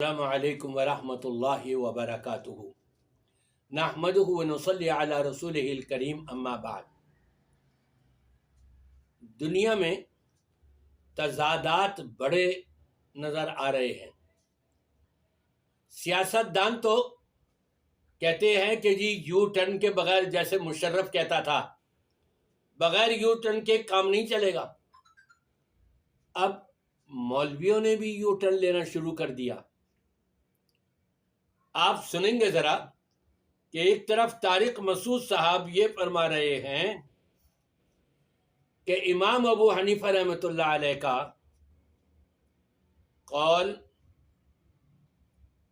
السلام علیکم ورحمۃ اللہ وبرکاتہ نحمدہ ونصلی علی رسولہ الکریم اما بعد۔ دنیا میں تضادات بڑے نظر آ رہے ہیں۔ سیاست دان تو کہتے ہیں کہ جی یو ٹرن کے بغیر، جیسے مشرف کہتا تھا، بغیر یو ٹرن کے کام نہیں چلے گا۔ اب مولویوں نے بھی یو ٹرن لینا شروع کر دیا۔ آپ سنیں گے ذرا کہ ایک طرف طارق مسعود صاحب یہ فرما رہے ہیں کہ امام ابو حنیفہ رحمۃ اللہ علیہ کا قول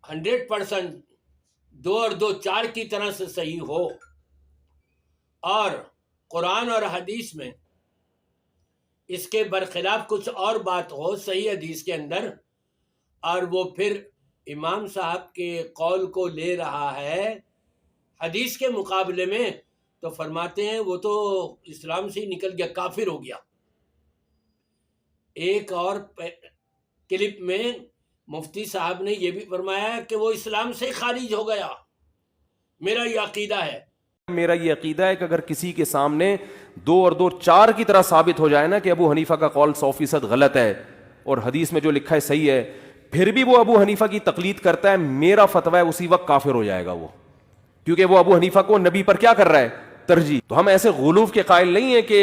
100% 2 اور 2 4 کی طرح سے صحیح ہو، اور قرآن اور حدیث میں اس کے برخلاف کچھ اور بات ہو صحیح حدیث کے اندر، اور وہ پھر امام صاحب کے قول کو لے رہا ہے حدیث کے مقابلے میں، تو فرماتے ہیں وہ تو اسلام سے ہی نکل گیا، کافر ہو گیا۔ ایک اور کلپ میں مفتی صاحب نے یہ بھی فرمایا کہ وہ اسلام سے خارج ہو گیا۔ میرا یہ عقیدہ ہے کہ اگر کسی کے سامنے 2 اور 2 4 کی طرح ثابت ہو جائے نا کہ ابو حنیفہ کا قول 100% غلط ہے اور حدیث میں جو لکھا ہے صحیح ہے، پھر بھی وہ ابو حنیفہ کی تقلید کرتا ہے، میرا فتویٰ ہے اسی وقت کافر ہو جائے گا وہ، کیونکہ وہ ابو حنیفہ کو نبی پر کیا کر رہا ہے؟ ترجیح۔ تو ہم ایسے غلوف کے قائل نہیں ہیں کہ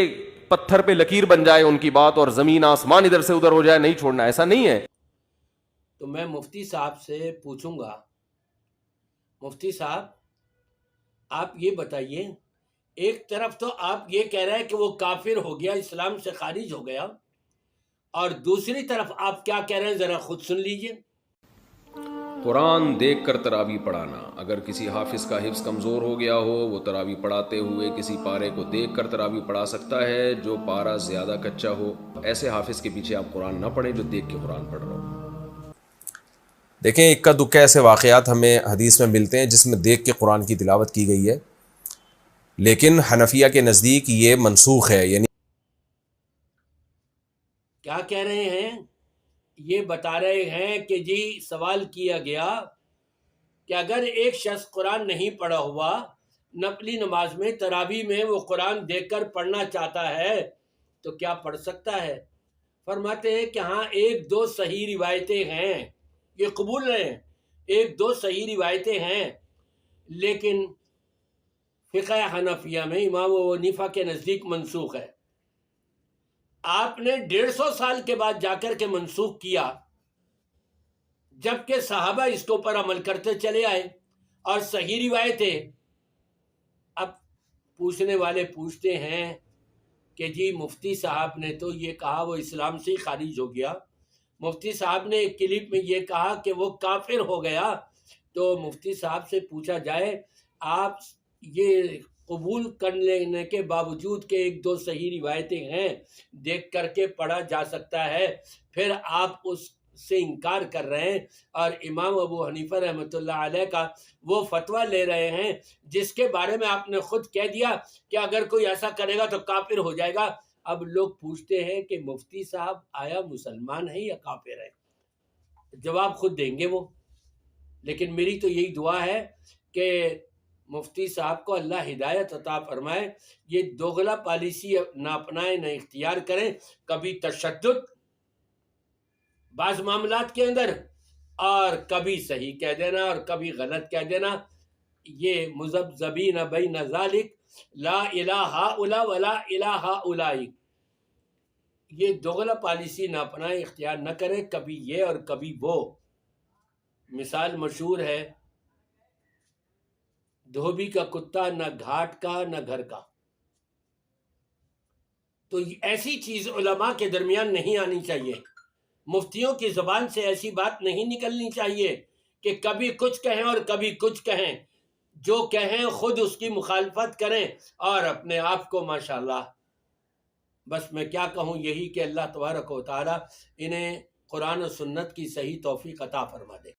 پتھر پہ لکیر بن جائے ان کی بات اور زمین آسمان ادھر سے ادھر ہو جائے، نہیں چھوڑنا، ایسا نہیں ہے۔ تو میں مفتی صاحب سے پوچھوں گا، مفتی صاحب آپ یہ بتائیے، ایک طرف تو آپ یہ کہہ رہے ہیں کہ وہ کافر ہو گیا، اسلام سے خارج ہو گیا، اور دوسری طرف آپ کیا کہہ رہے ہیں ذرا خود سن لیجئے۔ قرآن دیکھ کر تراویح پڑھانا، اگر کسی حافظ کا حفظ کمزور ہو گیا ہو، وہ تراویح پڑھاتے ہوئے کسی پارے کو دیکھ کر تراویح پڑھا سکتا ہے جو پارا زیادہ کچا ہو۔ ایسے حافظ کے پیچھے آپ قرآن نہ پڑھیں جو دیکھ کے قرآن پڑھ رہا ہو۔ دیکھیں، اکا دکا ایسے واقعات ہمیں حدیث میں ملتے ہیں جس میں دیکھ کے قرآن کی تلاوت کی گئی ہے، لیکن حنفیہ کے نزدیک یہ منسوخ ہے۔ یعنی کیا کہہ رہے ہیں؟ یہ بتا رہے ہیں کہ جی سوال کیا گیا کہ اگر ایک شخص قرآن نہیں پڑھا ہوا، نفلی نماز میں تراویح میں وہ قرآن دیکھ کر پڑھنا چاہتا ہے تو کیا پڑھ سکتا ہے؟ فرماتے ہیں کہ ہاں 1-2 صحیح روایتیں ہیں، یہ قبول رہے ہیں، 1-2 صحیح روایتیں ہیں، لیکن فقہ حنفیہ میں امام ابو حنیفہ کے نزدیک منسوخ ہے۔ آپ نے 150 سال کے بعد جا کر کے منسوخ کیا، جبکہ صحابہ اس کے اوپر عمل کرتے چلے آئے اور صحیح روایتیں۔ اب پوچھنے والے پوچھتے ہیں کہ جی مفتی صاحب نے تو یہ کہا وہ اسلام سے ہی خارج ہو گیا، مفتی صاحب نے ایک کلپ میں یہ کہا کہ وہ کافر ہو گیا، تو مفتی صاحب سے پوچھا جائے آپ یہ قبول کر لینے کے باوجود کہ 1-2 صحیح روایتیں ہیں، دیکھ کر کے پڑھا جا سکتا ہے، پھر آپ اس سے انکار کر رہے ہیں اور امام ابو حنیفہ رحمۃ اللہ علیہ کا وہ فتویٰ لے رہے ہیں جس کے بارے میں آپ نے خود کہہ دیا کہ اگر کوئی ایسا کرے گا تو کافر ہو جائے گا۔ اب لوگ پوچھتے ہیں کہ مفتی صاحب آیا مسلمان ہے یا کافر ہے؟ جواب خود دیں گے وہ، لیکن میری تو یہی دعا ہے کہ مفتی صاحب کو اللہ ہدایت عطا فرمائے، یہ دوغلا پالیسی نہ اپنائیں، نہ اختیار کریں، کبھی تشدد بعض معاملات کے اندر اور کبھی صحیح کہہ دینا اور کبھی غلط کہہ دینا، یہ مذبذبین بین ذالک لا الہ ہؤلاء ولا الہ ہؤلاء، یہ دوغلا پالیسی نہ اپنائیں، اختیار نہ کریں، کبھی یہ اور کبھی وہ۔ مثال مشہور ہے، دھوبی کا کتا نہ گھاٹ کا نہ گھر کا۔ تو ایسی چیز علماء کے درمیان نہیں آنی چاہیے، مفتیوں کی زبان سے ایسی بات نہیں نکلنی چاہیے کہ کبھی کچھ کہیں اور کبھی کچھ کہیں، جو کہیں خود اس کی مخالفت کریں اور اپنے آپ کو ماشاءاللہ۔ بس میں کیا کہوں، یہی کہ اللہ تبارک و تعالی انہیں قرآن و سنت کی صحیح توفیق عطا فرما دے۔